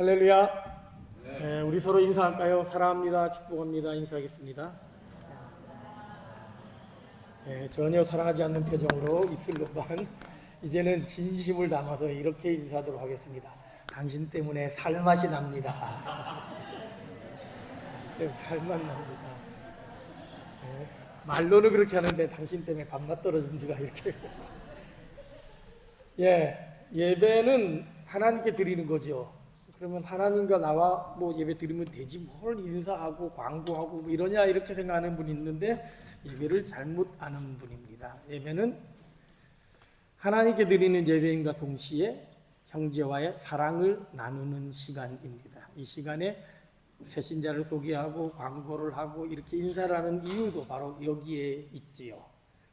할렐루야. 네, 우리 서로 인사할까요? 사랑합니다. 축복합니다. 인사하겠습니다. 전혀 사랑하지 않는 표정으로 입술 높한 이제는 진심을 담아서 이렇게 인사하도록 하겠습니다. 당신 때문에 살맛이 납니다. 살맛 납니다. 말로는 그렇게 하는데 당신 때문에 밥맛 떨어집니다. 이렇게. 예배는 하나님께 드리는 거죠. 그러면 하나님과 나와 예배 드리면 되지 뭘 인사하고 광고하고 이러냐 이렇게 생각하는 분이 있는데 예배를 잘못 아는 분입니다. 예배는 하나님께 드리는 예배인과 동시에 형제와의 사랑을 나누는 시간입니다. 이 시간에 새신자를 소개하고 광고를 하고 이렇게 인사를 하는 이유도 바로 여기에 있지요.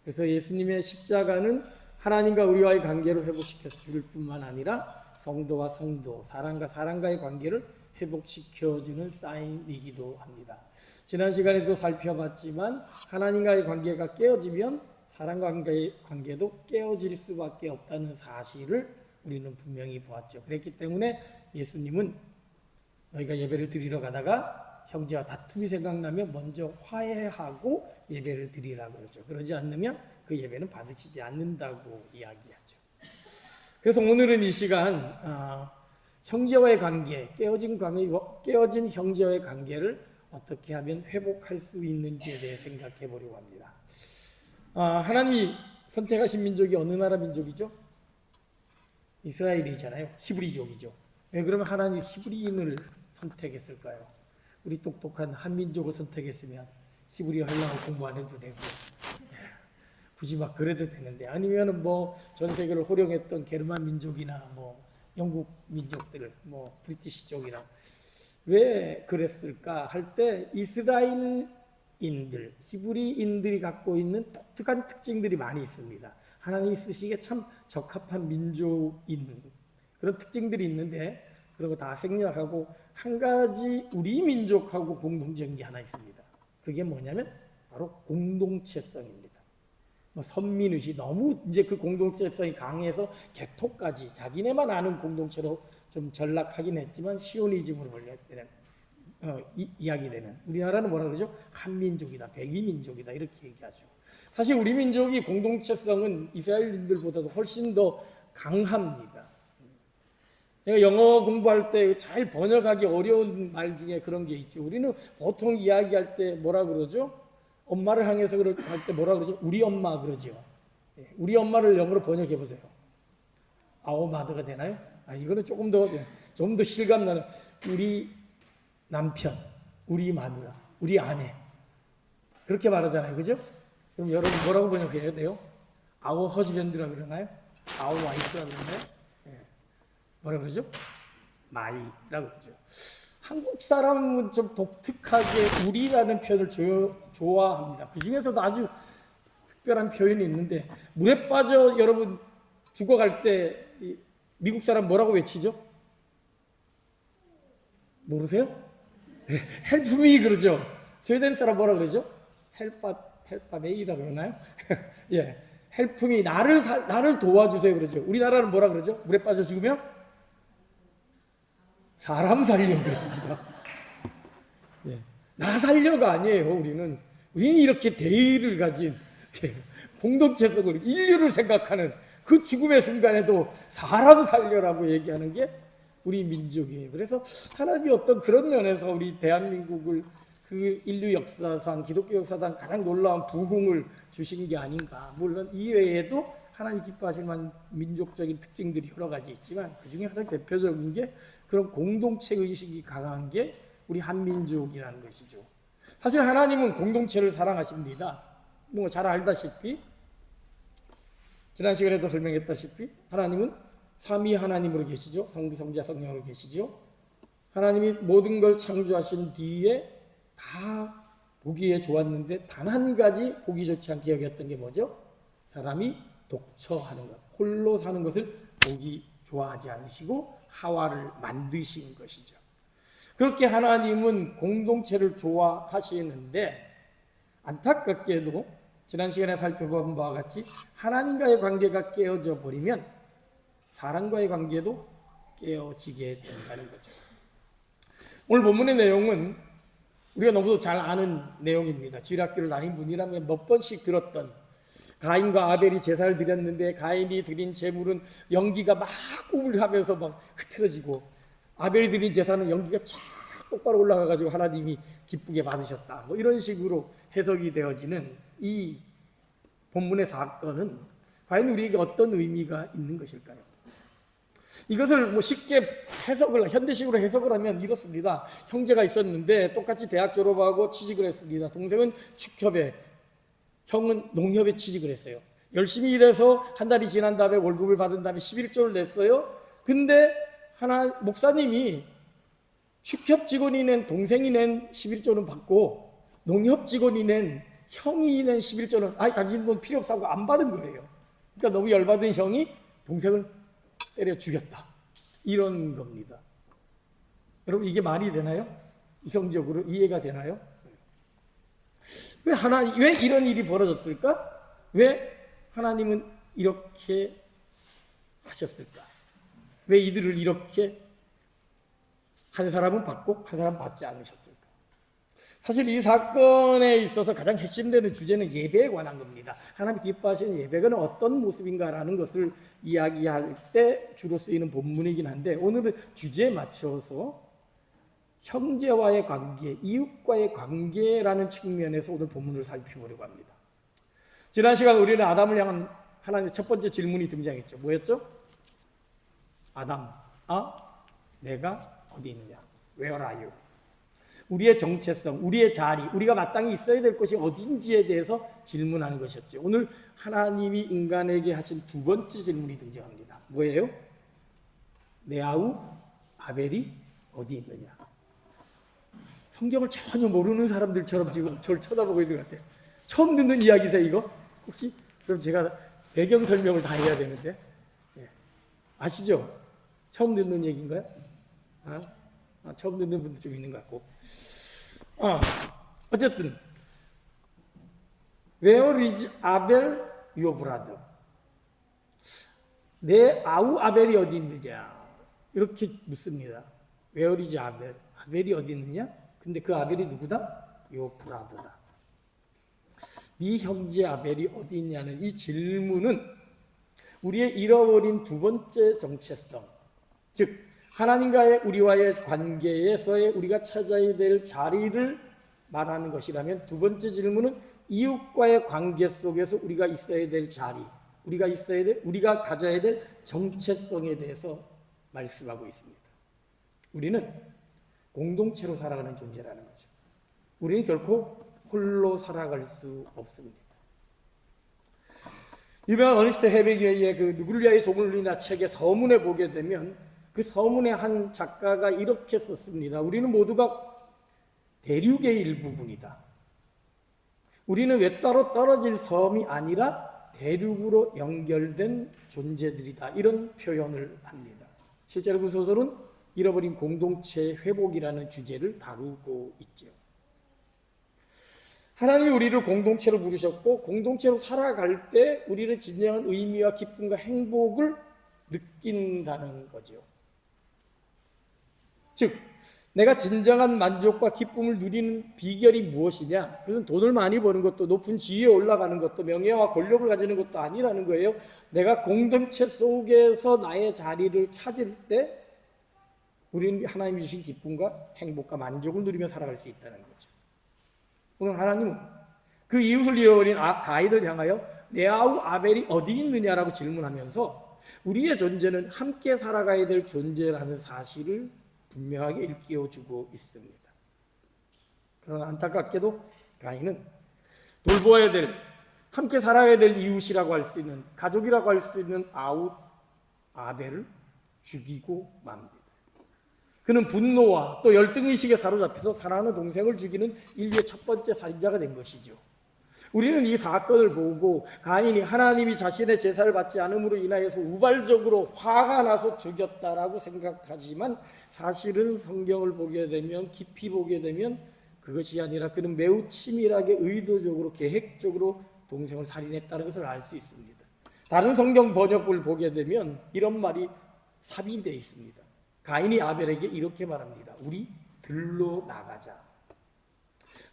그래서 예수님의 십자가는 하나님과 우리와의 관계를 회복시켜 줄 뿐만 아니라 성도와 성도, 사람과 사람과의 관계를 회복시켜주는 사인이기도 합니다. 지난 시간에도 살펴봤지만 하나님과의 관계가 깨어지면 사람과의 관계도 깨어질 수밖에 없다는 사실을 우리는 분명히 보았죠. 그렇기 때문에 예수님은 너희가 예배를 드리러 가다가 형제와 다툼이 생각나면 먼저 화해하고 예배를 드리라 그러죠. 그러지 않으면 그 예배는 받으시지 않는다고 이야기하죠. 그래서 오늘은 이 시간 형제와의 관계, 깨어진 형제와의 관계를 어떻게 하면 회복할 수 있는지에 대해 생각해 보려고 합니다. 하나님이 선택하신 민족이 어느 나라 민족이죠? 이스라엘이잖아요. 히브리족이죠. 왜 그러면 하나님이 히브리인을 선택했을까요? 우리 똑똑한 한민족을 선택했으면 히브리어 헬라어 공부 안 해도 되고 굳이 막 그래도 되는데, 아니면은 전 세계를 호령했던 게르만 민족이나 영국 민족들, 브리티시족이나 왜 그랬을까 할 때 이스라엘인들, 히브리인들이 갖고 있는 독특한 특징들이 많이 있습니다. 하나님이 쓰시기에 참 적합한 민족인 그런 특징들이 있는데 그런 거 다 생략하고 한 가지 우리 민족하고 공통적인 게 하나 있습니다. 그게 뭐냐면 바로 공동체성입니다. 선민의식, 너무 이제 그 공동체성이 강해서 개토까지 자기네만 아는 공동체로 좀 전락하긴 했지만 시오니즘으로 이야기되는, 우리나라는 뭐라 그러죠? 한민족이다, 백이민족이다 이렇게 얘기하죠. 사실 우리 민족이 공동체성은 이스라엘인들보다도 훨씬 더 강합니다. 내가 영어 공부할 때 잘 번역하기 어려운 말 중에 그런 게 있죠. 우리는 보통 이야기할 때 뭐라 그러죠? 엄마를 향해서 할 때 뭐라 그러죠? 우리 엄마 그러죠. 우리 엄마를 영어로 번역해 보세요. Our mother가 되나요? 이거는 조금 더 실감나는, 우리 남편, 우리 마누라, 우리 아내 그렇게 말하잖아요, 그죠? 그럼 여러분 뭐라고 번역해야 돼요? Our husband라 그러나요? Our wife라 그러나요? 뭐라 그러죠? my라고 그러죠. 한국 사람은 좀 독특하게 우리라는 표현을 좋아합니다. 그 중에서도 아주 특별한 표현이 있는데, 물에 빠져 여러분 죽어갈 때 미국 사람 뭐라고 외치죠? 모르세요? 헬프 미 그러죠. 스웨덴 사람 뭐라 그러죠? 헬파 메이라고 그러나요? 헬프 미, 나를 도와주세요 그러죠. 우리나라는 뭐라 그러죠? 물에 빠져 죽으면 사람 살려 그럽니다. 나 살려가 아니에요. 우리는 이렇게 대의를 가진 공동체성을, 인류를 생각하는 그 죽음의 순간에도 사람 살려라고 얘기하는 게 우리 민족이에요. 그래서 하나님이 어떤 그런 면에서 우리 대한민국을 그 인류 역사상, 기독교 역사상 가장 놀라운 부흥을 주신 게 아닌가. 물론 이외에도 하나님 기뻐하실 만한 민족적인 특징들이 여러 가지 있지만 그 중에 가장 대표적인 게 그런 공동체 의식이 강한 게 우리 한민족이라는 것이죠. 사실 하나님은 공동체를 사랑하십니다. 잘 알다시피, 지난 시간에도 설명했다시피 하나님은 삼위 하나님으로 계시죠. 성부, 성자, 성령으로 계시죠. 하나님이 모든 걸 창조하신 뒤에 다 보기에 좋았는데 단 한 가지 보기 좋지 않게 여겼던 게 뭐죠? 사람이 독처하는 것, 홀로 사는 것을 보기 좋아하지 않으시고 하와를 만드신 것이죠. 그렇게 하나님은 공동체를 좋아하시는데 안타깝게도 지난 시간에 살펴본 바와 같이 하나님과의 관계가 깨어져 버리면 사람과의 관계도 깨어지게 된다는 거죠. 오늘 본문의 내용은 우리가 너무도 잘 아는 내용입니다. 주일학교를 다닌 분이라면 몇 번씩 들었던, 가인과 아벨이 제사를 드렸는데 가인이 드린 제물은 연기가 막 우울하면서 막 흐트러지고, 아벨이 드린 제사는 연기가 쫙 똑바로 올라가가지고 하나님이 기쁘게 받으셨다, 뭐 이런 식으로 해석이 되어지는 이 본문의 사건은 과연 우리에게 어떤 의미가 있는 것일까요? 이것을 뭐 쉽게 현대식으로 해석을 하면 이렇습니다. 형제가 있었는데 똑같이 대학 졸업하고 취직을 했습니다. 동생은 축협에, 형은 농협에 취직을 했어요. 열심히 일해서 한 달이 지난 다음에 월급을 받은 다음에 11조를 냈어요. 근데 목사님이 축협 직원이 낸 동생이 낸 11조는 받고, 농협 직원이 낸 형이 낸 11조는 당신 돈 필요 없다고 안 받은 거예요. 그러니까 너무 열받은 형이 동생을 때려 죽였다, 이런 겁니다. 여러분, 이게 말이 되나요? 이성적으로 이해가 되나요? 왜 이런 일이 벌어졌을까? 왜 하나님은 이렇게 하셨을까? 왜 이들을 이렇게 한 사람은 받고 한 사람은 받지 않으셨을까? 사실 이 사건에 있어서 가장 핵심되는 주제는 예배에 관한 겁니다. 하나님 기뻐하시는 예배가 어떤 모습인가라는 것을 이야기할 때 주로 쓰이는 본문이긴 한데, 오늘은 주제에 맞춰서 형제와의 관계, 이웃과의 관계라는 측면에서 오늘 본문을 살펴보려고 합니다. 지난 시간 우리는 아담을 향한 하나님의 첫 번째 질문이 등장했죠. 뭐였죠? 아담, 내가 어디 있느냐? Where are you? 우리의 정체성, 우리의 자리, 우리가 마땅히 있어야 될 곳이 어딘지에 대해서 질문하는 것이었죠. 오늘 하나님이 인간에게 하신 두 번째 질문이 등장합니다. 뭐예요? 내 아우 아벨이 어디 있느냐? 성경을 전혀 모르는 사람들처럼 지금 저를 쳐다보고 있는 것 같아요. 처음 듣는 이야기세요, 이거? 혹시? 그럼 제가 배경 설명을 다 해야 되는데. 아시죠? 처음 듣는 얘기인가요? 처음 듣는 분도 좀 있는 것 같고. 어쨌든 Where is Abel, your brother? 내 아우 아벨이 어디 있느냐? 이렇게 묻습니다. Where is Abel? 아벨이 어디 있느냐? 근데 그 아벨이 누구다? Your brother다. 네 형제 아벨이 어디 있냐는 이 질문은 우리의 잃어버린 두 번째 정체성, 즉 하나님과의 우리와의 관계에서의 우리가 찾아야 될 자리를 말하는 것이라면, 두 번째 질문은 이웃과의 관계 속에서 우리가 있어야 될 자리, 우리가 가져야 될 정체성에 대해서 말씀하고 있습니다. 우리는 공동체로 살아가는 존재라는 거죠. 우리는 결코 홀로 살아갈 수 없습니다. 유명한 어니스트 헤밍웨이의 그 누구를 위하여 종을 울리나 책의 서문에 보게 되면 그 서문의 한 작가가 이렇게 썼습니다. 우리는 모두가 대륙의 일부분이다. 우리는 외따로 떨어질 섬이 아니라 대륙으로 연결된 존재들이다. 이런 표현을 합니다. 실제로 그 소설은 잃어버린 공동체 회복이라는 주제를 다루고 있죠. 하나님이 우리를 공동체로 부르셨고, 공동체로 살아갈 때 우리는 진정한 의미와 기쁨과 행복을 느낀다는 거죠. 즉, 내가 진정한 만족과 기쁨을 누리는 비결이 무엇이냐? 그것은 돈을 많이 버는 것도, 높은 지위에 올라가는 것도, 명예와 권력을 가지는 것도 아니라는 거예요. 내가 공동체 속에서 나의 자리를 찾을 때 우리는 하나님이 주신 기쁨과 행복과 만족을 누리며 살아갈 수 있다는 거죠. 오늘 하나님은 그 이웃을 잃어버린 가인을 향하여 내 아우 아벨이 어디 있느냐라고 질문하면서 우리의 존재는 함께 살아가야 될 존재라는 사실을 분명하게 일깨워주고 있습니다. 그러나 안타깝게도 가인은 돌보아야 될, 함께 살아야 될 이웃이라고 할 수 있는, 가족이라고 할 수 있는 아우 아벨을 죽이고 맙니다. 그는 분노와 또 열등의식에 사로잡혀서 사랑하는 동생을 죽이는 인류의 첫 번째 살인자가 된 것이죠. 우리는 이 사건을 보고 가인이 하나님이 자신의 제사를 받지 않음으로 인하여서 우발적으로 화가 나서 죽였다라고 생각하지만, 사실은 성경을 보게 되면, 깊이 보게 되면 그것이 아니라 그는 매우 치밀하게 의도적으로 계획적으로 동생을 살인했다는 것을 알 수 있습니다. 다른 성경 번역을 보게 되면 이런 말이 삽입되어 있습니다. 가인이 아벨에게 이렇게 말합니다. 우리 들로 나가자.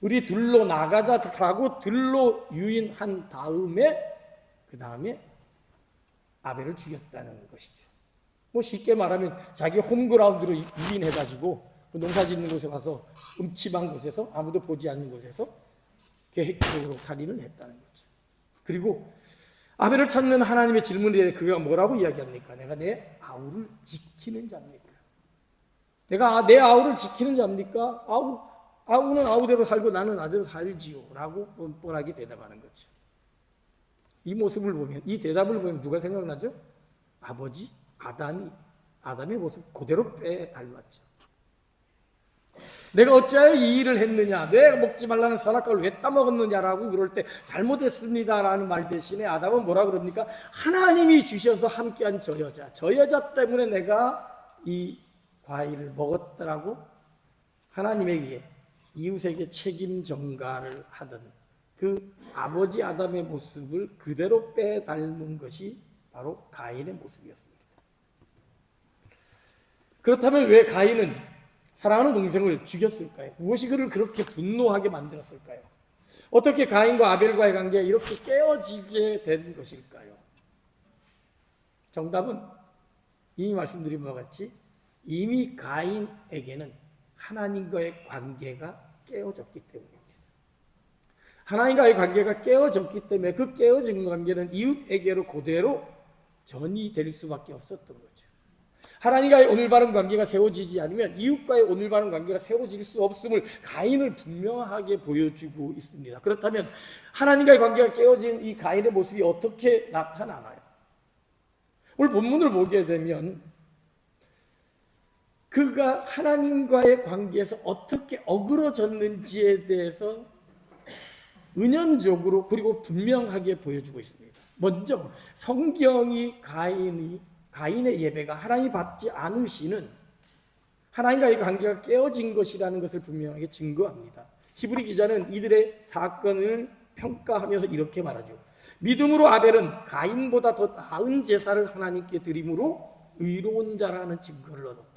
우리 들로 나가자라고 들로 유인한 다음에 그 다음에 아벨을 죽였다는 것이죠. 뭐 쉽게 말하면 자기 홈그라운드로 유인해가지고 농사 짓는 곳에 가서 음침한 곳에서 아무도 보지 않는 곳에서 계획적으로 살인을 했다는 거죠. 그리고 아벨을 찾는 하나님의 질문에 대해 그가 뭐라고 이야기합니까? 내가 내 아우를 지키는 자입니까? 내가 내 아우를 지키는 자입니까? 아우는 아우대로 살고 나는 나대로 살지요 라고 뻔뻔하게 대답하는 거죠. 이 모습을 보면, 이 대답을 보면 누가 생각나죠? 아버지 아담의 모습 그대로 닮았죠. 내가 어찌하여 이 일을 했느냐, 내가 먹지 말라는 선악과를 왜 따먹었느냐라고 그럴 때 잘못했습니다라는 말 대신에 아담은 뭐라 그럽니까? 하나님이 주셔서 함께한 저 여자 때문에 내가 이 과일을 먹었더라고 하나님에게 이웃에게 책임 전가를 하던 그 아버지 아담의 모습을 그대로 빼닮은 것이 바로 가인의 모습이었습니다. 그렇다면 왜 가인은 사랑하는 동생을 죽였을까요? 무엇이 그를 그렇게 분노하게 만들었을까요? 어떻게 가인과 아벨과의 관계가 이렇게 깨어지게 된 것일까요? 정답은 이미 말씀드린 바와 같이 이미 가인에게는 하나님과의 관계가 깨어졌기 때문입니다. 하나님과의 관계가 깨어졌기 때문에 그 깨어진 관계는 이웃에게로 그대로 전이될 수밖에 없었던 거죠. 하나님과의 올바른 관계가 세워지지 않으면 이웃과의 올바른 관계가 세워질 수 없음을 가인을 분명하게 보여주고 있습니다. 그렇다면 하나님과의 관계가 깨어진 이 가인의 모습이 어떻게 나타나나요? 오늘 본문을 보게 되면 그가 하나님과의 관계에서 어떻게 어그러졌는지에 대해서 은연적으로 그리고 분명하게 보여주고 있습니다. 먼저 성경이 가인의 예배가 하나님이 받지 않으시는 하나님과의 관계가 깨어진 것이라는 것을 분명하게 증거합니다. 히브리 기자는 이들의 사건을 평가하면서 이렇게 말하죠. 믿음으로 아벨은 가인보다 더 나은 제사를 하나님께 드림으로 의로운 자라는 증거를 얻었다.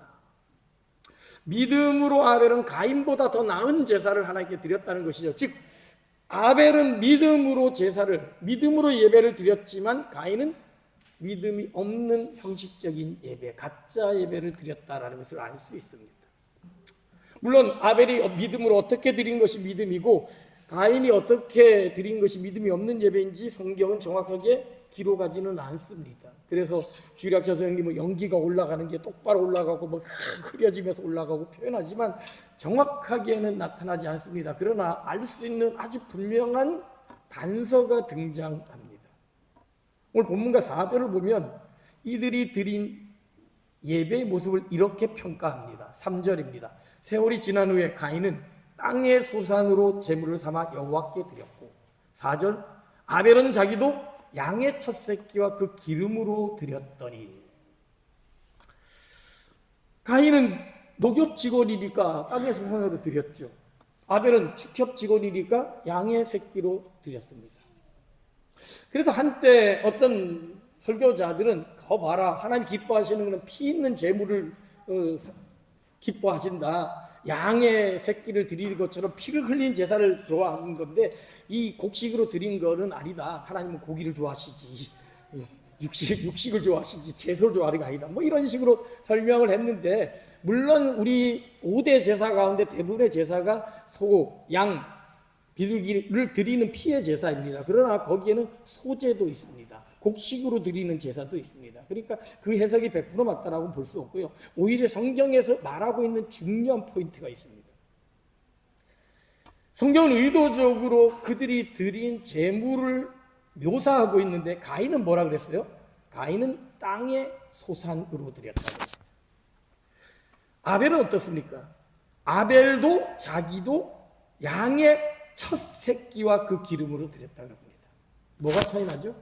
믿음으로 아벨은 가인보다 더 나은 제사를 하나님께 드렸다는 것이죠. 즉 아벨은 믿음으로 예배를 드렸지만 가인은 믿음이 없는 형식적인 예배, 가짜 예배를 드렸다라는 것을 알 수 있습니다. 물론 아벨이 믿음으로 어떻게 드린 것이 믿음이고 가인이 어떻게 드린 것이 믿음이 없는 예배인지 성경은 정확하게 기록하지는 않습니다. 그래서 주일학교 선생님은 연기가 올라가는 게 똑바로 올라가고 뭐 흐려지면서 올라가고 표현하지만 정확하게는 나타나지 않습니다. 그러나 알 수 있는 아주 분명한 단서가 등장합니다. 오늘 본문과 4절을 보면 이들이 드린 예배의 모습을 이렇게 평가합니다. 3절입니다. 세월이 지난 후에 가인은 땅의 소산으로 제물을 삼아 여호와께 드렸고 4절 아벨은 자기도 양의 첫 새끼와 그 기름으로 드렸더니 가인은 목욕 직원이니까 땅의 소산으로 드렸죠. 아벨은 축협 직원이니까 양의 새끼로 드렸습니다. 그래서 한때 어떤 설교자들은 봐라 하나님 기뻐하시는 것은 피 있는 제물을 기뻐하신다. 양의 새끼를 드리는 것처럼 피를 흘린 제사를 좋아하는 건데 이 곡식으로 드린 거는 아니다. 하나님은 고기를 좋아하시지 육식을 좋아하시지 채소를 좋아하는 게 아니다. 뭐 이런 식으로 설명을 했는데 물론 우리 5대 제사 가운데 대부분의 제사가 소, 양, 비둘기를 드리는 피의 제사입니다. 그러나 거기에는 소제도 있습니다. 곡식으로 드리는 제사도 있습니다. 그러니까 그 해석이 100% 맞다라고 볼 수 없고요. 오히려 성경에서 말하고 있는 중요한 포인트가 있습니다. 성경은 의도적으로 그들이 드린 제물을 묘사하고 있는데 가인은 뭐라 그랬어요? 가인은 땅의 소산으로 드렸다고. 아벨은 어떻습니까? 아벨도 자기도 양의 첫 새끼와 그 기름으로 드렸다고 합니다. 뭐가 차이 나죠?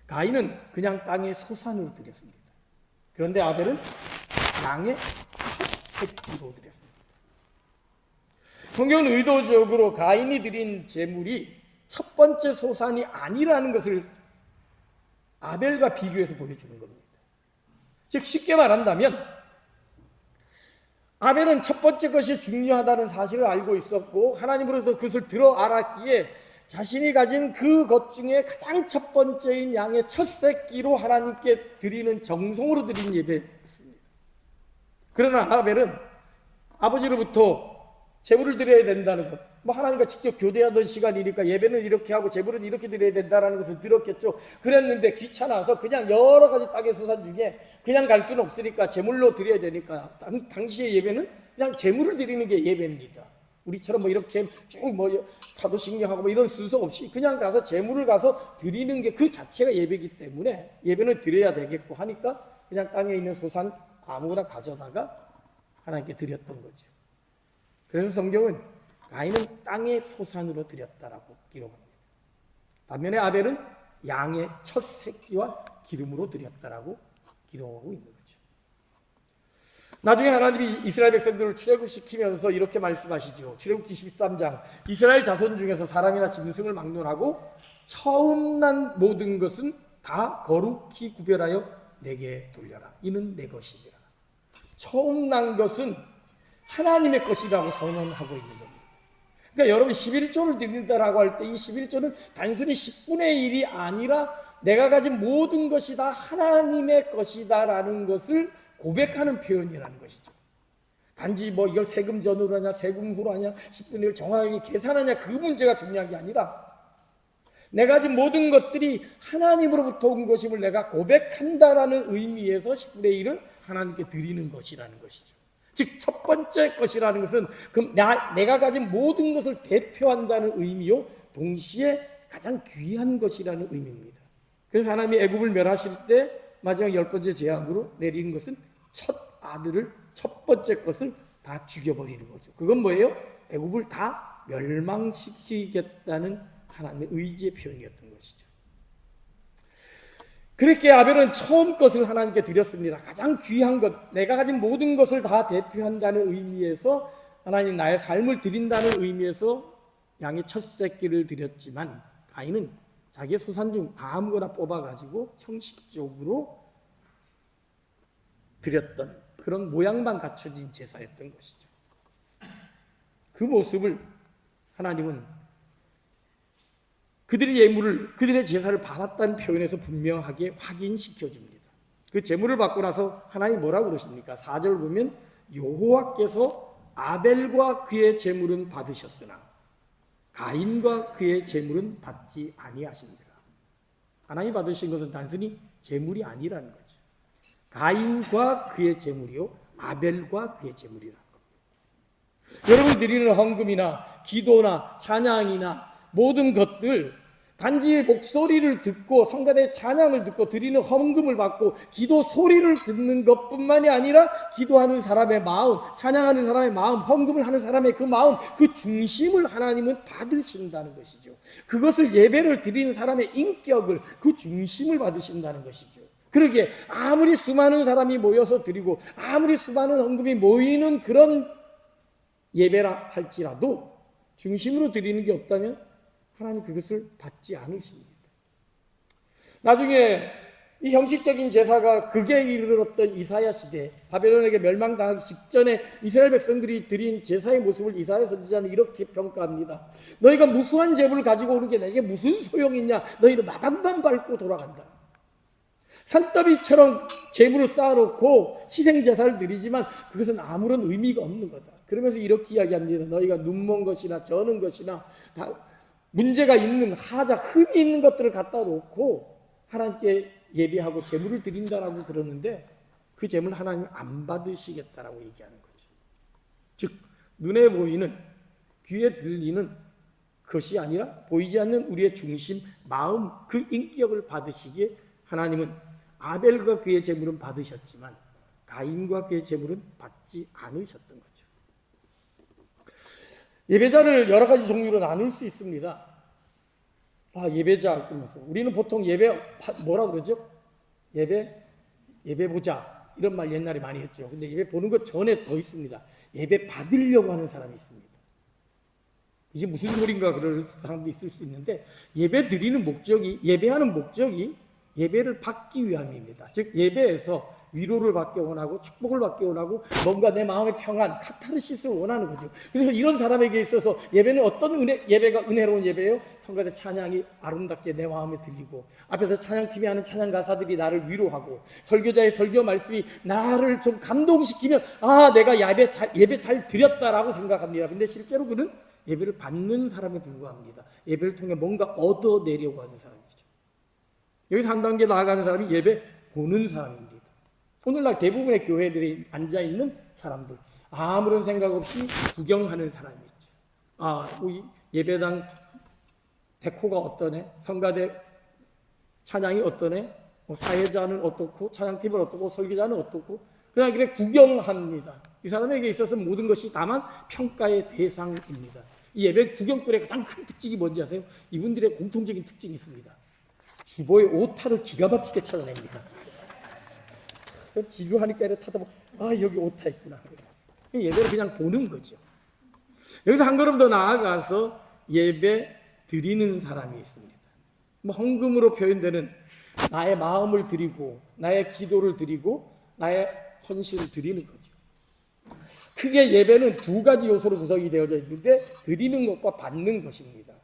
가인은 그냥 땅의 소산으로 드렸습니다. 그런데 아벨은 양의 첫 새끼로 드렸습니다. 성경은 의도적으로 가인이 드린 제물이 첫 번째 소산이 아니라는 것을 아벨과 비교해서 보여주는 겁니다. 즉 쉽게 말한다면 아벨은 첫 번째 것이 중요하다는 사실을 알고 있었고 하나님으로부터 그것을 들어 알았기에 자신이 가진 그 것 중에 가장 첫 번째인 양의 첫 새끼로 하나님께 드리는 정성으로 드린 예배였습니다. 그러나 아벨은 아버지로부터 제물을 드려야 된다는 것, 하나님과 직접 교대하던 시간이니까 예배는 이렇게 하고 제물은 이렇게 드려야 된다는 것을 들었겠죠. 그랬는데 귀찮아서 그냥 여러 가지 땅의 소산 중에 그냥 갈 수는 없으니까 제물로 드려야 되니까 당시의 예배는 그냥 제물을 드리는 게 예배입니다. 우리처럼 이렇게 쭉 사도신경하고 이런 순서 없이 그냥 가서 제물을 가서 드리는 게 그 자체가 예배이기 때문에 예배는 드려야 되겠고 하니까 그냥 땅에 있는 소산 아무거나 가져다가 하나님께 드렸던 거죠. 그래서 성경은 가인은 땅의 소산으로 드렸다라고 기록합니다. 반면에 아벨은 양의 첫 새끼와 기름으로 드렸다라고 기록하고 있는 거죠. 나중에 하나님이 이스라엘 백성들을 출애굽시키면서 이렇게 말씀하시죠. 출애굽기 13장 이스라엘 자손 중에서 사람이나 짐승을 막론하고 처음 난 모든 것은 다 거룩히 구별하여 내게 돌려라. 이는 내 것이니라. 처음 난 것은 하나님의 것이라고 선언하고 있는 겁니다. 그러니까 여러분 11조를 드린다라고 할 때 이 11조는 단순히 10분의 1이 아니라 내가 가진 모든 것이 다 하나님의 것이다라는 것을 고백하는 표현이라는 것이죠. 단지 이걸 세금 전후로 하냐 세금 후로 하냐 10분의 1을 정확하게 계산하냐 그 문제가 중요한 게 아니라 내가 가진 모든 것들이 하나님으로부터 온 것임을 내가 고백한다라는 의미에서 10분의 1을 하나님께 드리는 것이라는 것이죠. 즉 첫 번째 것이라는 것은 내가 가진 모든 것을 대표한다는 의미요 동시에 가장 귀한 것이라는 의미입니다. 그래서 하나님이 애굽을 멸하실 때 마지막 10번째 재앙으로 내리는 것은 첫 아들을 첫 번째 것을 다 죽여버리는 거죠. 그건 뭐예요? 애굽을 다 멸망시키겠다는 하나님의 의지의 표현이었던 것이죠. 그렇게 아벨은 처음 것을 하나님께 드렸습니다. 가장 귀한 것, 내가 가진 모든 것을 다 대표한다는 의미에서 하나님 나의 삶을 드린다는 의미에서 양의 첫 새끼를 드렸지만 가인은 자기의 소산 중 아무거나 뽑아가지고 형식적으로 드렸던 그런 모양만 갖춰진 제사였던 것이죠. 그 모습을 하나님은 그들의 예물을, 그들의 제사를 받았다는 표현에서 분명하게 확인시켜 줍니다. 그 제물을 받고 나서 하나님이 뭐라고 그러십니까? 4절 보면 여호와께서 아벨과 그의 제물은 받으셨으나 가인과 그의 제물은 받지 아니하신지라. 하나님이 받으신 것은 단순히 제물이 아니라는 거죠. 가인과 그의 제물이요 아벨과 그의 제물이라는 겁니다. 여러분 드리는 헌금이나 기도나 찬양이나 모든 것들 단지 목소리를 듣고 성가대의 찬양을 듣고 드리는 헌금을 받고 기도 소리를 듣는 것뿐만이 아니라 기도하는 사람의 마음, 찬양하는 사람의 마음, 헌금을 하는 사람의 그 마음, 그 중심을 하나님은 받으신다는 것이죠. 그것을 예배를 드리는 사람의 인격을, 그 중심을 받으신다는 것이죠. 그러기에 아무리 수많은 사람이 모여서 드리고 아무리 수많은 헌금이 모이는 그런 예배라 할지라도 중심으로 드리는 게 없다면 하나님 그것을 받지 않으십니다. 나중에 이 형식적인 제사가 극에 이르렀던 이사야 시대, 바벨론에게 멸망당하기 직전에 이스라엘 백성들이 드린 제사의 모습을 이사야 선지자는 이렇게 평가합니다. 너희가 무수한 제물을 가지고 오는 게 내게 무슨 소용이 있냐? 너희는 마당만 밟고 돌아간다. 산더미처럼 제물을 쌓아놓고 희생제사를 드리지만 그것은 아무런 의미가 없는 거다. 그러면서 이렇게 이야기합니다. 너희가 눈먼 것이나 저는 것이나 다 문제가 있는 하자, 흠이 있는 것들을 갖다 놓고 하나님께 예배하고 제물을 드린다라고 그러는데 그 제물 하나님 안 받으시겠다라고 얘기하는 거죠. 즉 눈에 보이는 귀에 들리는 것이 아니라 보이지 않는 우리의 중심, 마음, 그 인격을 받으시기에 하나님은 아벨과 그의 제물은 받으셨지만 가인과 그의 제물은 받지 않으셨던 거죠. 예배자를 여러 가지 종류로 나눌 수 있습니다. 예배자 그러면서 우리는 보통 예배 뭐라 그러죠? 예배 보자 이런 말 옛날에 많이 했죠. 근데 예배 보는 것 전에 더 있습니다. 예배 받으려고 하는 사람이 있습니다. 이게 무슨 소린가 그럴 사람도 있을 수 있는데 예배 드리는 목적이 예배하는 목적이 예배를 받기 위함입니다. 즉 예배에서 위로를 받기 원하고 축복을 받기 원하고 뭔가 내 마음의 평안, 카타르시스를 원하는 거죠. 그래서 이런 사람에게 있어서 예배는 어떤 예배가 은혜로운 예배예요? 성가대 찬양이 아름답게 내 마음에 들리고 앞에서 찬양팀이 하는 찬양 가사들이 나를 위로하고 설교자의 설교 말씀이 나를 좀 감동시키면 내가 예배 잘 드렸다라고 생각합니다. 근데 실제로 그는 예배를 받는 사람에 불과합니다. 예배를 통해 뭔가 얻어내려고 하는 사람이죠. 여기서 한 단계 나아가는 사람이 예배 보는 사람입니다. 오늘날 대부분의 교회들이 앉아있는 사람들, 아무런 생각 없이 구경하는 사람이죠. 우리 예배당 데코가 어떠네? 성가대 찬양이 어떠네? 사회자는 어떻고 찬양팀은 어떻고 설교자는 어떻고 그냥 그래 구경합니다. 이 사람에게 있어서 모든 것이 다만 평가의 대상입니다. 이 예배 구경꾼의 가장 큰 특징이 뭔지 아세요? 이분들의 공통적인 특징이 있습니다. 주보의 오타를 기가 막히게 찾아냅니다. 그래서 지루하니까 이렇게 타다 보면 여기 오타 있구나. 예배를 그냥 보는 거죠. 여기서 한 걸음 더 나아가서 예배 드리는 사람이 있습니다. 헌금으로 표현되는 나의 마음을 드리고 나의 기도를 드리고 나의 헌신을 드리는 거죠. 크게 예배는 두 가지 요소로 구성이 되어져 있는데 드리는 것과 받는 것입니다.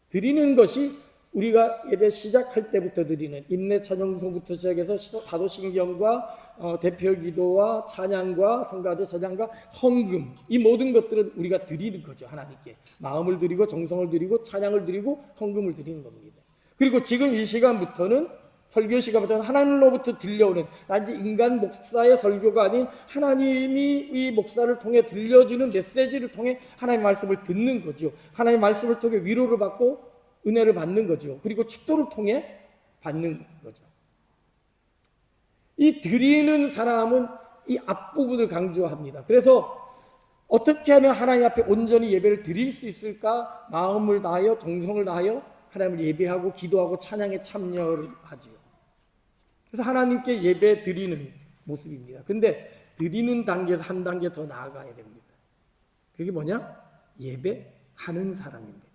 드리는 것이 우리가 예배 시작할 때부터 드리는 인내 찬양송부터 시작해서 다도신경과 대표기도와 찬양과 성가대 찬양과 헌금, 이 모든 것들은 우리가 드리는 거죠. 하나님께 마음을 드리고 정성을 드리고 찬양을 드리고 헌금을 드리는 겁니다. 그리고 지금 이 시간부터는 설교 시간부터는 하나님으로부터 들려오는 단지 인간 목사의 설교가 아닌 하나님이 이 목사를 통해 들려주는 메시지를 통해 하나님의 말씀을 듣는 거죠. 하나님의 말씀을 통해 위로를 받고 은혜를 받는 거죠. 그리고 축도를 통해 받는 거죠. 이 드리는 사람은 이 앞부분을 강조합니다. 그래서 어떻게 하면 하나님 앞에 온전히 예배를 드릴 수 있을까? 마음을 다하여 정성을 다하여 하나님을 예배하고 기도하고 찬양에 참여를 하지요. 그래서 하나님께 예배 드리는 모습입니다. 근데 드리는 단계에서 한 단계 더 나아가야 됩니다. 그게 뭐냐? 예배하는 사람입니다.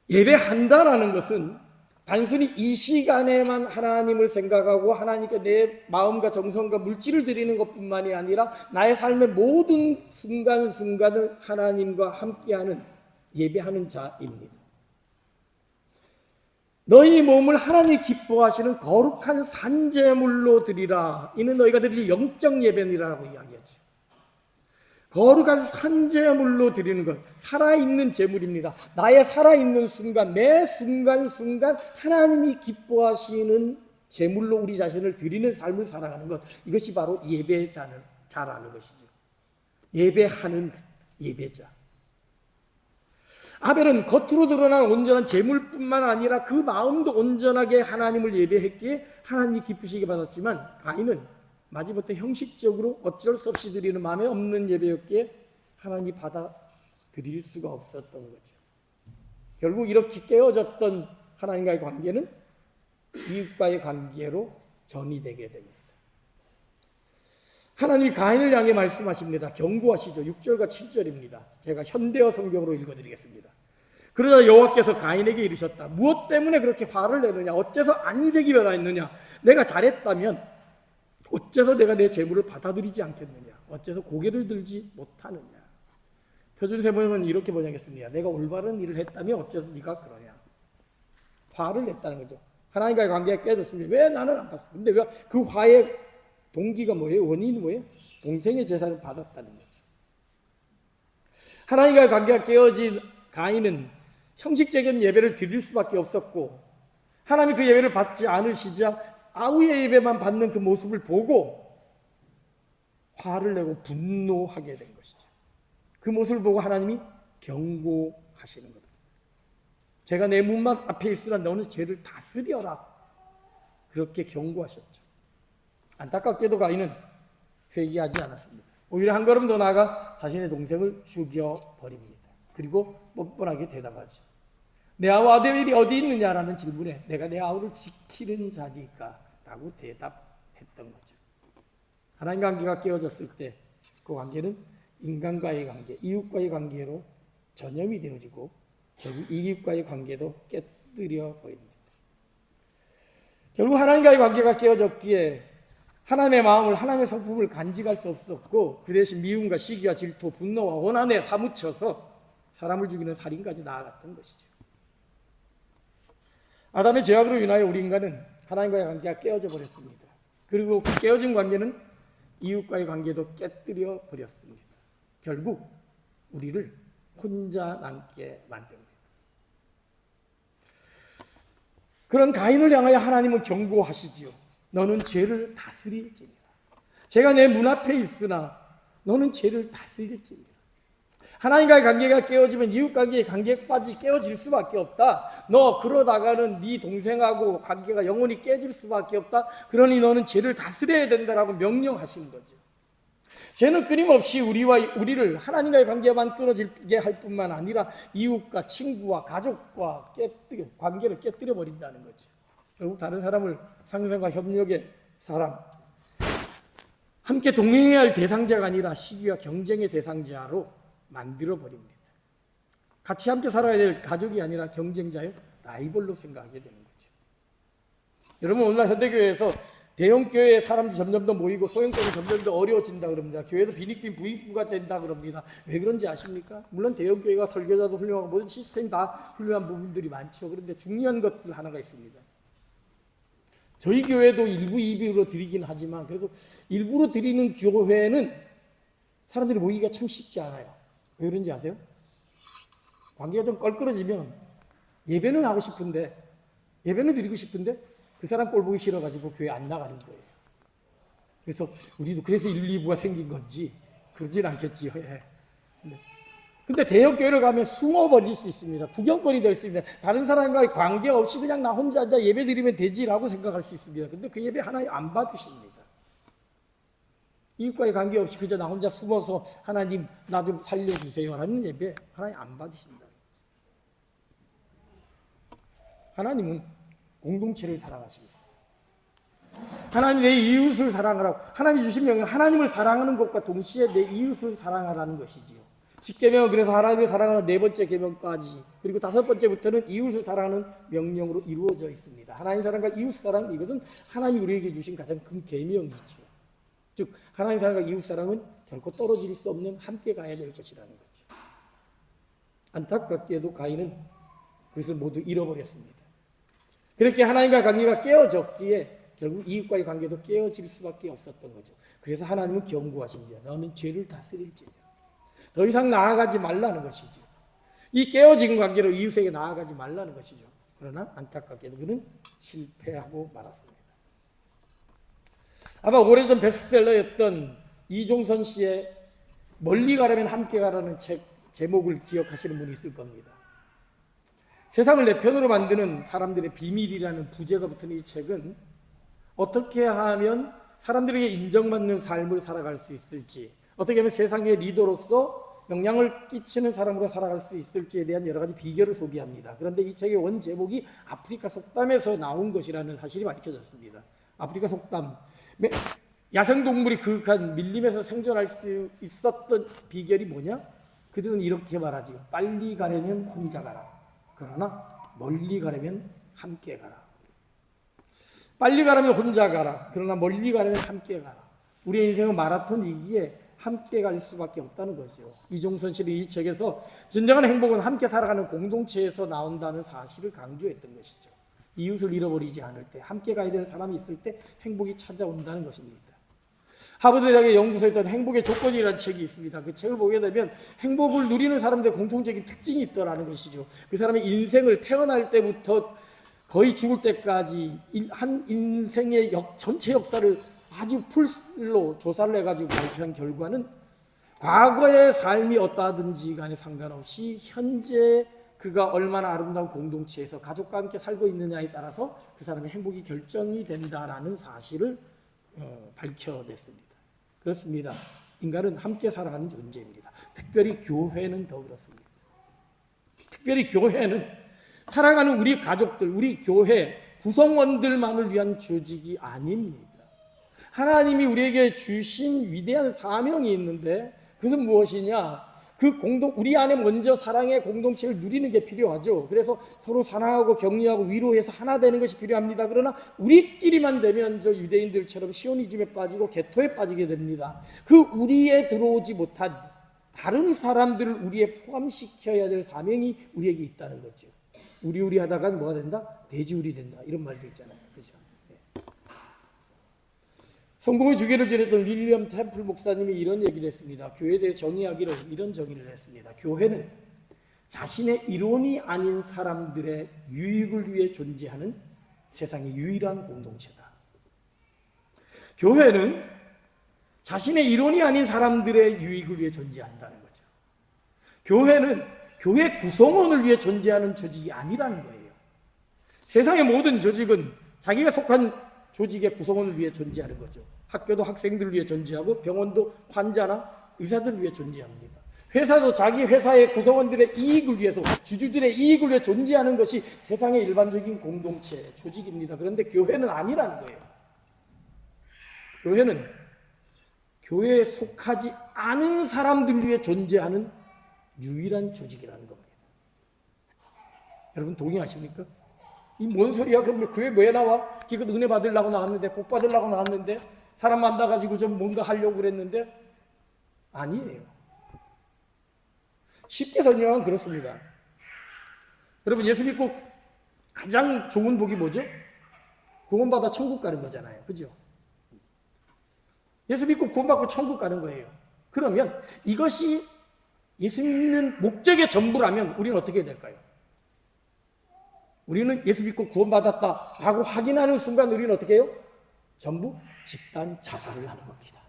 예배한다라는 것은 단순히 이 시간에만 하나님을 생각하고 하나님께 내 마음과 정성과 물질을 드리는 것뿐만이 아니라 나의 삶의 모든 순간순간을 하나님과 함께하는 예배하는 자입니다. 너희 몸을 하나님이 기뻐하시는 거룩한 산제물로 드리라. 이는 너희가 드릴 영적 예배니라고 이야기하죠. 거룩한 산제물로 드리는 것, 살아있는 제물입니다. 나의 살아있는 순간, 매 순간순간 하나님이 기뻐하시는 제물로 우리 자신을 드리는 삶을 살아가는 것, 이것이 바로 예배자라는 것이죠. 예배하는 예배자. 아벨은 겉으로 드러난 온전한 제물뿐만 아니라 그 마음도 온전하게 하나님을 예배했기에 하나님이 기쁘시게 받았지만 가인은 마지못해 형식적으로 어쩔 수 없이 드리는 마음에 없는 예배였기에 하나님이 받아들일 수가 없었던 거죠. 결국 이렇게 깨어졌던 하나님과의 관계는 이웃과의 관계로 전이 되게 됩니다. 하나님이 가인을 향해 말씀하십니다. 경고하시죠. 6절과 7절입니다. 제가 현대어 성경으로 읽어드리겠습니다. 그러자 여호와께서 가인에게 이르셨다. 무엇 때문에 그렇게 화를 내느냐? 어째서 안색이 변화했느냐? 내가 잘했다면 어째서 내가 내 재물을 받아들이지 않겠느냐? 어째서 고개를 들지 못하느냐? 표준세번역은 이렇게 번역했습니다. 내가 올바른 일을 했다면 어째서 네가 그러냐? 화를 냈다는 거죠. 하나님과의 관계가 깨졌습니다. 왜 나는 안 받았어? 근데 왜 그 화의 동기가 뭐예요? 원인이 뭐예요? 동생의 제사를 받았다는 거죠. 하나님과의 관계가 깨어진 가인은 형식적인 예배를 드릴 수밖에 없었고 하나님이 그 예배를 받지 않으시자 아우의 예배만 받는 그 모습을 보고 화를 내고 분노하게 된 것이죠. 그 모습을 보고 하나님이 경고하시는 겁니다. 제가 내 문만 앞에 있으라 너는 죄를 다스려라. 그렇게 경고하셨죠. 안타깝게도 가인은 회개하지 않았습니다. 오히려 한 걸음 더 나아가 자신의 동생을 죽여버립니다. 그리고 뻔뻔하게 대답하죠. 내 아우 아벨이 어디 있느냐라는 질문에 내가 내 아우를 지키는 자니까 라고 대답했던 거죠. 하나님 관계가 깨어졌을 때 그 관계는 인간과의 관계, 이웃과의 관계로 전염이 되어지고 결국 이웃과의 관계도 깨뜨려 버립니다. 결국 하나님과의 관계가 깨어졌기에 하나님의 마음을, 하나님의 성품을 간직할 수 없었고, 그 대신 미움과 시기와 질투, 분노와 원한에 파묻혀서 사람을 죽이는 살인까지 나아갔던 것이죠. 아담의 죄악으로 인하여 우리 인간은 하나님과의 관계가 깨어져 버렸습니다. 그리고 그 깨어진 관계는 이웃과의 관계도 깨뜨려 버렸습니다. 결국 우리를 혼자 남게 만듭니다. 그런 가인을 향하여 하나님은 경고하시지요. 너는 죄를 다스릴지니라. 죄가 내 문 앞에 있으나 너는 죄를 다스릴지니라. 하나님과의 관계가 깨어지면 이웃관계의 관계까지 깨어질 수밖에 없다. 너 그러다가는 네 동생하고 관계가 영원히 깨질 수밖에 없다. 그러니 너는 죄를 다스려야 된다라고 명령하신 거죠. 죄는 끊임없이 우리를 하나님과의 관계만 끊어지게 할 뿐만 아니라 이웃과 친구와 가족과 관계를 깨뜨려 버린다는 거죠. 결국 다른 사람을 상생과 협력의 사람, 함께 동행해야 할 대상자가 아니라 시기와 경쟁의 대상자로 만들어 버립니다. 같이 함께 살아야 될 가족이 아니라 경쟁자의 라이벌로 생각하게 되는 거죠. 여러분, 오늘날 현대교회에서 대형교회에 사람들이 점점 더 모이고 소형교회는 점점 더 어려워진다 그럽니다. 교회도 빈익빈 부익부가 된다 그럽니다. 왜 그런지 아십니까? 물론 대형교회가 설교자도 훌륭하고 모든 시스템이 다 훌륭한 부분들이 많죠. 그런데 중요한 것들 하나가 있습니다. 저희 교회도 일부 예비로 드리긴 하지만 그래도 일부로 드리는 교회는 사람들이 모이기가 참 쉽지 않아요. 왜 그런지 아세요? 관계가 좀 껄끄러지면 예배는 하고 싶은데, 예배는 드리고 싶은데 그 사람 꼴 보기 싫어가지고 교회 안 나가는 거예요. 그래서 우리도 그래서 1, 2부가 생긴 건지 그러진 않겠지요. 예. 근데 대형교회를 가면 숨어버릴 수 있습니다. 구경거리 될 수 있습니다. 다른 사람과의 관계 없이 그냥 나 혼자 앉아 예배 드리면 되지라고 생각할 수 있습니다. 근데 그 예배 하나님 안 받으십니다. 이웃과의 관계없이 그저 나 혼자 숨어서 하나님 나 좀 살려주세요 라는 예배 하나님 안 받으신다. 하나님은 공동체를 사랑하십니다. 하나님 내 이웃을 사랑하라고, 하나님이 주신 명령, 하나님을 사랑하는 것과 동시에 내 이웃을 사랑하라는 것이지요. 10계명은 그래서 하나님을 사랑하는 4번째 계명까지, 그리고 5번째부터는 이웃을 사랑하는 명령으로 이루어져 있습니다. 하나님 사랑과 이웃 사랑, 이것은 하나님이 우리에게 주신 가장 큰 계명이죠. 즉 하나님 사랑과 이웃 사랑은 결코 떨어질 수 없는 함께 가야 될 것이라는 거죠. 안타깝게도 가인은 그것을 모두 잃어버렸습니다. 그렇게 하나님과의 관계가 깨어졌기에 결국 이웃과의 관계도 깨어질 수밖에 없었던 거죠. 그래서 하나님은 경고하십니다. 너는 죄를 다스릴지니라. 더 이상 나아가지 말라는 것이죠. 이 깨어진 관계로 이웃에게 나아가지 말라는 것이죠. 그러나 안타깝게도 그는 실패하고 말았습니다. 아마 오래전 베스트셀러였던 이종선 씨의 멀리 가려면 함께 가라는 책 제목을 기억하시는 분이 있을 겁니다. 세상을 내 편으로 만드는 사람들의 비밀이라는 부제가 붙은 이 책은 어떻게 하면 사람들에게 인정받는 삶을 살아갈 수 있을지, 어떻게 하면 세상의 리더로서 영향을 끼치는 사람으로 살아갈 수 있을지에 대한 여러 가지 비결을 소개합니다. 그런데 이 책의 원 제목이 아프리카 속담에서 나온 것이라는 사실이 밝혀졌습니다. 아프리카 속담, 야생동물이 그윽한 밀림에서 생존할 수 있었던 비결이 뭐냐? 그들은 이렇게 말하지요. 빨리 가려면 혼자 가라. 그러나 멀리 가려면 함께 가라. 빨리 가려면 혼자 가라. 그러나 멀리 가려면 함께 가라. 우리의 인생은 마라톤이기에 함께 갈 수밖에 없다는 거죠. 이종선 씨는 이 책에서 진정한 행복은 함께 살아가는 공동체에서 나온다는 사실을 강조했던 것이죠. 이웃을 잃어버리지 않을 때, 함께 가야 될 사람이 있을 때 행복이 찾아온다는 것입니다. 하버드 대학의 연구소에 있던 행복의 조건이라는 책이 있습니다. 그 책을 보게 되면 행복을 누리는 사람들의 공통적인 특징이 있더라는 것이죠. 그 사람의 인생을 태어날 때부터 거의 죽을 때까지 한 인생의 전체 역사를 아주 풀로 조사를 해가지고 발표한 결과는 과거의 삶이 어떠하든지 간에 상관없이 현재 그가 얼마나 아름다운 공동체에서 가족과 함께 살고 있느냐에 따라서 그 사람의 행복이 결정이 된다라는 사실을 밝혀냈습니다. 그렇습니다. 인간은 함께 살아가는 존재입니다. 특별히 교회는 더 그렇습니다. 특별히 교회는 살아가는 우리 가족들, 우리 교회 구성원들만을 위한 조직이 아닙니다. 하나님이 우리에게 주신 위대한 사명이 있는데 그것은 무엇이냐? 우리 안에 먼저 사랑의 공동체를 누리는 게 필요하죠. 그래서 서로 사랑하고 격려하고 위로해서 하나 되는 것이 필요합니다. 그러나 우리끼리만 되면 저 유대인들처럼 시오니즘에 빠지고 개토에 빠지게 됩니다. 그 우리에 들어오지 못한 다른 사람들을 우리에 포함시켜야 될 사명이 우리에게 있다는 거죠. 우리 하다간 뭐가 된다? 돼지우리 된다. 이런 말도 있잖아요. 그렇죠? 네. 성공의 주기를 지냈던 윌리엄 템플 목사님이 이런 얘기를 했습니다. 교회에 대해 정의하기를 이런 정의를 했습니다. 교회는 자신의 이론이 아닌 사람들의 유익을 위해 존재하는 세상의 유일한 공동체다. 교회는 자신의 이론이 아닌 사람들의 유익을 위해 존재한다는 거죠. 교회는 교회 구성원을 위해 존재하는 조직이 아니라는 거예요. 세상의 모든 조직은 자기가 속한 조직의 구성원을 위해 존재하는 거죠. 학교도 학생들을 위해 존재하고 병원도 환자나 의사들을 위해 존재합니다. 회사도 자기 회사의 구성원들의 이익을 위해서, 주주들의 이익을 위해 존재하는 것이 세상의 일반적인 공동체, 조직입니다. 그런데 교회는 아니라는 거예요. 교회는 교회에 속하지 않은 사람들을 위해 존재하는 유일한 조직이라는 겁니다. 여러분 동의하십니까? 이 뭔 소리야? 그럼 교회 왜 나와? 기껏 은혜 받으려고 나왔는데, 복 받으려고 나왔는데, 사람 만나가지고 좀 뭔가 하려고 그랬는데 아니에요. 쉽게 설명하면 그렇습니다. 여러분 예수 믿고 가장 좋은 복이 뭐죠? 구원받아 천국 가는 거잖아요. 그죠? 예수 믿고 구원받고 천국 가는 거예요. 그러면 이것이 예수 믿는 목적의 전부라면 우리는 어떻게 해야 될까요? 우리는 예수 믿고 구원받았다라고 확인하는 순간 우리는 어떻게 해요? 전부 집단 자살을 하는 겁니다.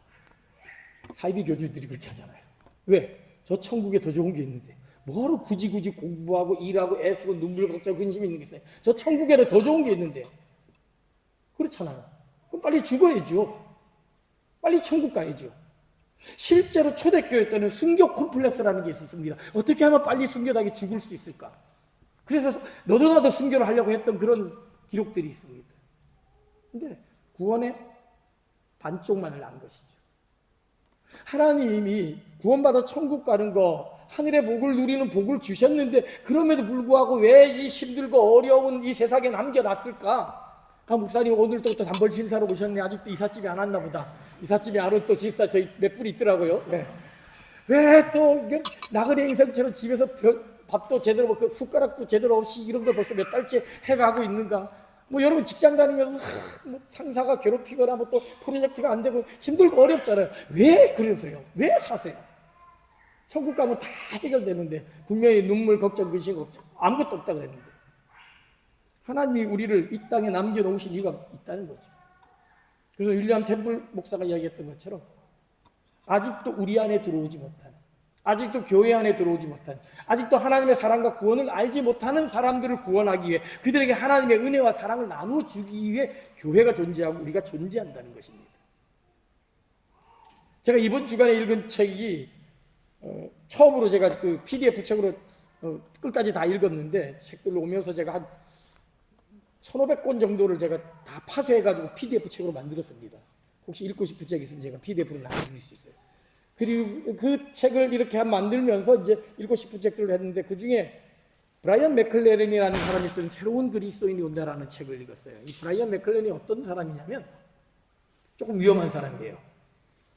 사이비 교주들이 그렇게 하잖아요. 왜? 저 천국에 더 좋은 게 있는데 뭐하러 굳이 공부하고 일하고 애쓰고 눈물 걱정 근심 있는 게 있어요. 저 천국에는 더 좋은 게 있는데. 그렇잖아요. 그럼 빨리 죽어야죠. 빨리 천국 가야죠. 실제로 초대교회 때는 순교 콤플렉스라는 게 있었습니다. 어떻게 하면 빨리 순교하게 죽을 수 있을까? 그래서 너도 나도 순교를 하려고 했던 그런 기록들이 있습니다. 근데 구원의 반쪽만을 안 것이죠. 하나님이 구원받아 천국 가는 거, 하늘의 복을 누리는 복을 주셨는데 그럼에도 불구하고 왜 이 힘들고 어려운 이 세상에 남겨놨을까? 목사님 오늘부터 단벌 신사로 오셨네. 아직도 이삿집이 안 왔나 보다. 이삿집이 안 오면 또 신사 저희 몇 불 있더라고요. 네. 왜 또 나그네 인생처럼 집에서 밥도 제대로 먹고 숟가락도 제대로 없이 이런 걸 벌써 몇 달째 해가고 있는가? 여러분 직장 다니면서 상사가 괴롭히거나 또 프로젝트가 안 되고 힘들고 어렵잖아요. 왜 그러세요? 왜 사세요? 천국 가면 다 해결되는데 분명히 눈물 걱정 근심 걱정 아무것도 없다 그랬는데 하나님이 우리를 이 땅에 남겨놓으신 이유가 있다는 거죠. 그래서 윌리엄 템플 목사가 이야기했던 것처럼 아직도 우리 안에 들어오지 못한, 아직도 교회 안에 들어오지 못한, 아직도 하나님의 사랑과 구원을 알지 못하는 사람들을 구원하기 위해, 그들에게 하나님의 은혜와 사랑을 나누어 주기 위해 교회가 존재하고 우리가 존재한다는 것입니다. 제가 이번 주간에 읽은 책이 처음으로 제가 그 PDF 책으로 끝까지 다 읽었는데 책들로 오면서 제가 한 1,500권 정도를 제가 다 파쇄해가지고 PDF 책으로 만들었습니다. 혹시 읽고 싶은 책 있으면 제가 PDF로 나눠드릴 수 있어요. 그리고 그 책을 이렇게 만들면서 이제 읽고 싶은 책들을 했는데 그 중에 브라이언 맥클레런이라는 사람이 쓴 새로운 그리스도인이 온다라는 책을 읽었어요. 이 브라이언 맥클레런이 어떤 사람이냐면 조금 위험한 사람이에요.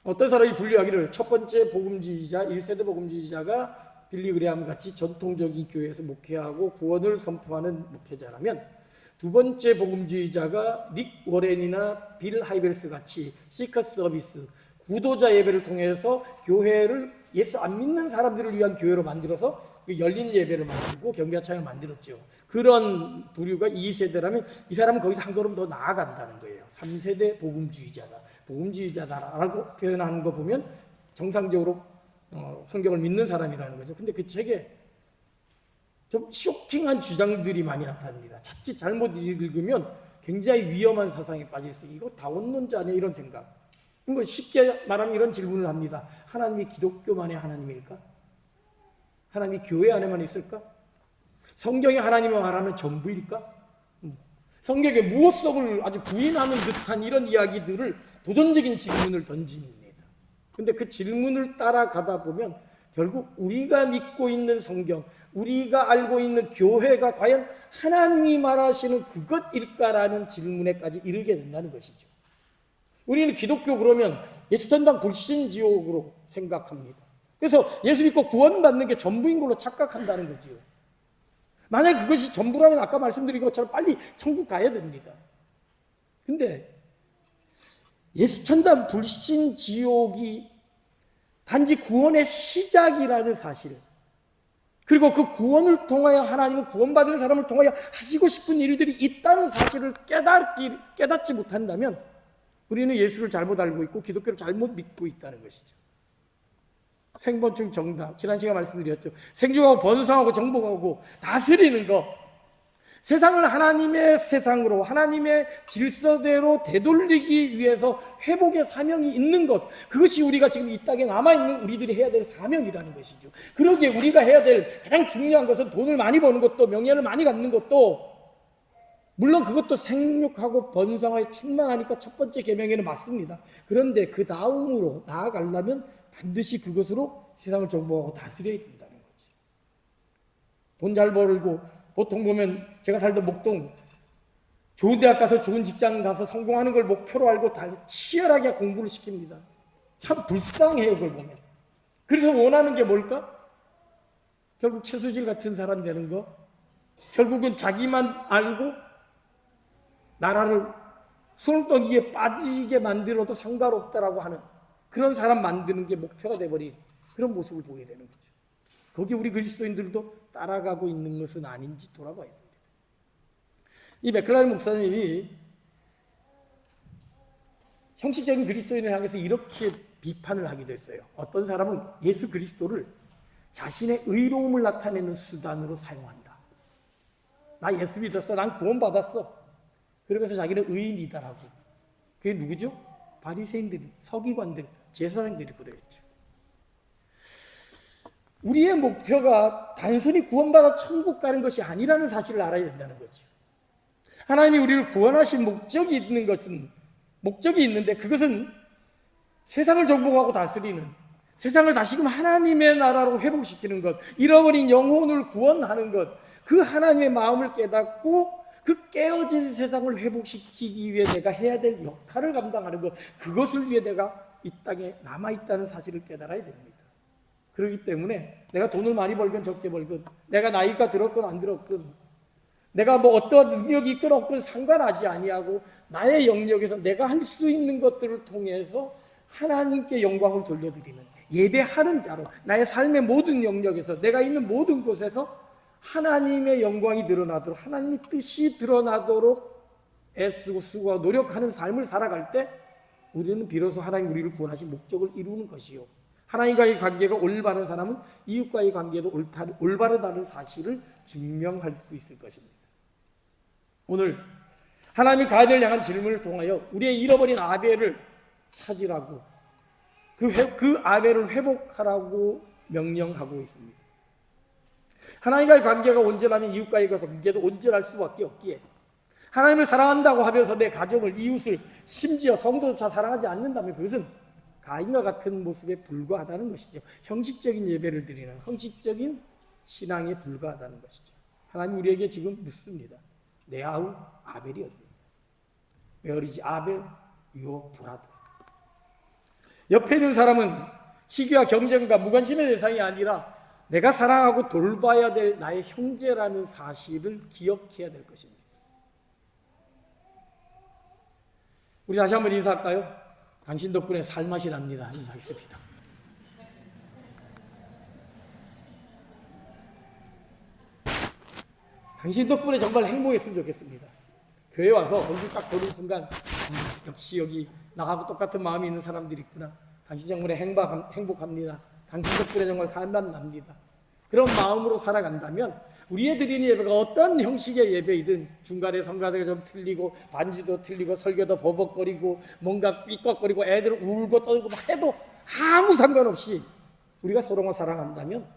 어떤 사람이 분류하기를 첫 번째 복음주의자, 1세대 복음주의자가 빌리 그레함 같이 전통적인 교회에서 목회하고 구원을 선포하는 목회자라면 두 번째 복음주의자가 릭 워렌이나 빌 하이벨스 같이 시커스 서비스, 구도자 예배를 통해서 교회를 예수 안 믿는 사람들을 위한 교회로 만들어서 열린 예배를 만들고 경배차를 만들었죠. 그런 부류가 2세대라면 이 사람은 거기서 한 걸음 더 나아간다는 거예요. 3세대 복음주의자다. 복음주의자다라고 표현하는 거 보면 정상적으로 성경을 믿는 사람이라는 거죠. 근데 그 책에 좀 쇼킹한 주장들이 많이 나타납니다. 자칫 잘못 읽으면 굉장히 위험한 사상에 빠져 있어요. 이거 다원론자 아니야? 이런 생각. 쉽게 말하면 이런 질문을 합니다. 하나님이 기독교만의 하나님일까? 하나님이 교회 안에만 있을까? 성경이 하나님을 말하는 전부일까? 성경의 무엇성을 아주 부인하는 듯한 이런 이야기들을 도전적인 질문을 던집니다. 근데 그 질문을 따라가다 보면 결국 우리가 믿고 있는 성경, 우리가 알고 있는 교회가 과연 하나님이 말하시는 그것일까라는 질문에까지 이르게 된다는 것이죠. 우리는 기독교 그러면 예수전당 불신지옥으로 생각합니다. 그래서 예수 믿고 구원받는 게 전부인 걸로 착각한다는 거지요. 만약 그것이 전부라면 아까 말씀드린 것처럼 빨리 천국 가야 됩니다. 근데 예수천당 불신지옥이 단지 구원의 시작이라는 사실, 그리고 그 구원을 통하여 하나님은 구원받은 사람을 통하여 하시고 싶은 일들이 있다는 사실을 깨닫지 못한다면 우리는 예수를 잘못 알고 있고 기독교를 잘못 믿고 있다는 것이죠. 생본충 정답, 지난 시간에 말씀드렸죠. 생존하고 번성하고 정복하고 다스리는 것, 세상을 하나님의 세상으로, 하나님의 질서대로 되돌리기 위해서 회복의 사명이 있는 것, 그것이 우리가 지금 이 땅에 남아있는 우리들이 해야 될 사명이라는 것이죠. 그러기에 우리가 해야 될 가장 중요한 것은 돈을 많이 버는 것도, 명예를 많이 갖는 것도, 물론 그것도 생육하고 번성하여 충만하니까 첫 번째 계명에는 맞습니다. 그런데 그 다음으로 나아가려면 반드시 그것으로 세상을 정복하고 다스려야 된다는 거지. 돈 잘 벌고, 보통 보면 제가 살던 목동, 좋은 대학 가서 좋은 직장 가서 성공하는 걸 목표로 알고 치열하게 공부를 시킵니다. 참 불쌍해요, 그걸 보면. 그래서 원하는 게 뭘까? 결국 최수질 같은 사람 되는 거, 결국은 자기만 알고 나라를 손떨기에 빠지게 만들어도 상관없다라고 하는 그런 사람 만드는 게 목표가 돼버린 그런 모습을 보게 되는 거죠. 거기 우리 그리스도인들도 따라가고 있는 것은 아닌지 돌아봐야 됩니다. 이 맥클라렌 목사님이 형식적인 그리스도인을 향해서 이렇게 비판을 하기도 했어요. 어떤 사람은 예수 그리스도를 자신의 의로움을 나타내는 수단으로 사용한다. 나 예수 믿었어. 난 구원받았어. 그러면서 자기는 의인이다라고. 그게 누구죠? 바리새인들, 서기관들, 제사장들이 그랬죠. 우리의 목표가 단순히 구원받아 천국 가는 것이 아니라는 사실을 알아야 된다는 거죠. 하나님이 우리를 구원하신 목적이 있는데 그것은 세상을 정복하고 다스리는, 세상을 다시금 하나님의 나라로 회복시키는 것, 잃어버린 영혼을 구원하는 것, 그 하나님의 마음을 깨닫고 그 깨어진 세상을 회복시키기 위해 내가 해야 될 역할을 감당하는 것, 그것을 위해 내가 이 땅에 남아있다는 사실을 깨달아야 됩니다. 그렇기 때문에 내가 돈을 많이 벌건 적게 벌건, 내가 나이가 들었건 안 들었건, 내가 뭐 어떤 능력이 있건 없건 상관하지 아니하고 나의 영역에서 내가 할 수 있는 것들을 통해서 하나님께 영광을 돌려드리는 예배하는 자로, 나의 삶의 모든 영역에서, 내가 있는 모든 곳에서 하나님의 영광이 드러나도록, 하나님의 뜻이 드러나도록 애쓰고 수고하고 노력하는 삶을 살아갈 때 우리는 비로소 하나님 우리를 구원하신 목적을 이루는 것이요, 하나님과의 관계가 올바른 사람은 이웃과의 관계도 올바르다는 사실을 증명할 수 있을 것입니다. 오늘 하나님이 가야를 향한 질문을 통하여 우리의 잃어버린 아벨을 찾으라고, 그 아벨을 회복하라고 명령하고 있습니다. 하나님과의 관계가 온전하면 이웃과의 관계도 온전할 수밖에 없기에, 하나님을 사랑한다고 하면서 내 가족을, 이웃을, 심지어 성도조차 사랑하지 않는다면 그것은 가인과 같은 모습에 불과하다는 것이죠. 형식적인 예배를 드리는 형식적인 신앙에 불과하다는 것이죠. 하나님 우리에게 지금 묻습니다. 내 아우 아벨이 어디냐? Where is Abel, your brother? 옆에 있는 사람은 시기와 경쟁과 무관심의 대상이 아니라 내가 사랑하고 돌봐야 될 나의 형제라는 사실을 기억해야 될 것입니다. 우리 다시 한번 인사할까요? 당신 덕분에 살맛이 납니다. 인사하겠습니다. 당신 덕분에 정말 행복했으면 좋겠습니다. 교회 와서 얼굴 딱 보는 순간 역시 여기 나하고 똑같은 마음이 있는 사람들이 있구나. 당신 정말 행복합니다. 당신 덕분에 정말 살맛 납니다. 그런 마음으로 살아간다면 우리의 드리는 예배가 어떤 형식의 예배이든, 중간에 성가대가 좀 틀리고 반주도 틀리고 설교도 버벅거리고 뭔가 삐걱거리고 애들 울고 떠들고 막 해도 아무 상관없이 우리가 서로가 사랑한다면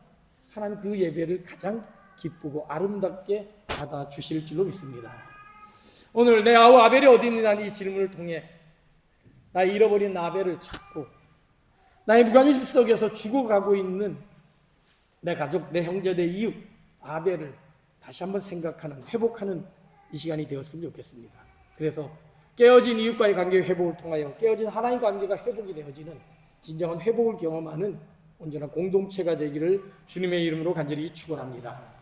하나님 그 예배를 가장 기쁘고 아름답게 받아주실 줄로 믿습니다. 오늘 내 아우 아벨이 어디 있느냐는 이 질문을 통해 나의 잃어버린 아벨을 찾고 나의 무관심 속에서 죽어가고 있는 내 가족, 내 형제, 내 이웃, 아벨을 다시 한번 생각하는, 회복하는 이 시간이 되었으면 좋겠습니다. 그래서 깨어진 이웃과의 관계 회복을 통하여 깨어진 하나님과 관계가 회복이 되어지는 진정한 회복을 경험하는 온전한 공동체가 되기를 주님의 이름으로 간절히 축원합니다.